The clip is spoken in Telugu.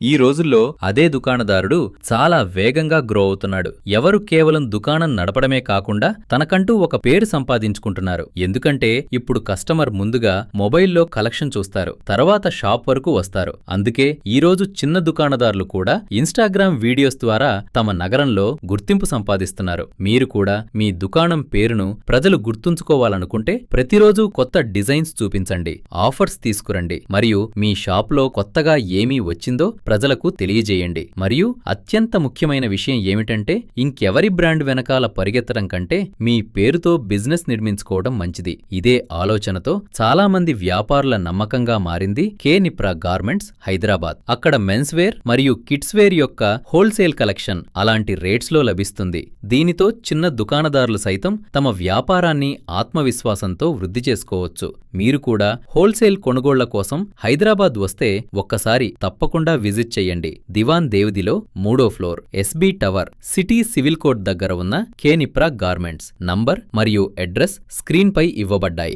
ఈ రోజుల్లో అదే దుకాణదారుడు చాలా వేగంగా గ్రో అవుతున్నాడు. ఎవరు కేవలం దుకాణం నడపడమే కాకుండా తనకంటూ ఒక పేరు సంపాదించుకుంటున్నారు. ఎందుకంటే ఇప్పుడు కస్టమర్ ముందుగా మొబైల్లో కలెక్షన్ చూస్తారు, తర్వాత షాప్ వరకు వస్తారు. అందుకే ఈరోజు చిన్న దుకాణదారులు కూడా ఇన్స్టాగ్రామ్ వీడియోస్ ద్వారా తమ నగరంలో గుర్తింపు సంపాదిస్తున్నారు. మీరు కూడా మీ దుకాణం పేరును ప్రజలు గుర్తుంచుకోవాలనుకుంటే ప్రతిరోజు కొత్త డిజైన్స్ చూపించండి, ఆఫర్స్ తీసుకురండి మరియు మీ షాప్లో కొత్తగా ఏమీ వచ్చిందో ప్రజలకు తెలియజేయండి. మరియు అత్యంత ముఖ్యమైన విషయం ఏమిటంటే ఇంకెవరి బ్రాండ్ వెనకాల పరిగెత్తడం కంటే మీ పేరుతో బిజినెస్ నిర్మించుకోవడం మంచిది. ఇదే ఆలోచనతో చాలా మంది వ్యాపారుల నమ్మకంగా మారింది కే నిప్రా గార్మెంట్స్ హైదరాబాద్. అక్కడ మెన్స్ వేర్ మరియు కిడ్స్ వేర్ యొక్క హోల్సేల్ కలెక్షన్ అలాంటి రేట్స్ లో లభిస్తుంది. దీనితో చిన్న దుకాణదారులు సైతం తమ వ్యాపారాన్ని ఆత్మవిశ్వాసంతో వృద్ధి చేసుకోవచ్చు. మీరు కూడా హోల్సేల్ కొనుగోళ్ల కోసం హైదరాబాద్ వస్తే ఒక్కసారి తప్పకుండా విజిట్ చెయ్యండి. దివాన్ దేవదిలో 3వ floor, SB tower, city civil court దగ్గర ఉన్న కే నిప్రా గార్మెంట్స్ నంబర్ మరియు అడ్రస్ స్క్రీన్ పై ఇవ్వబడ్డాయి.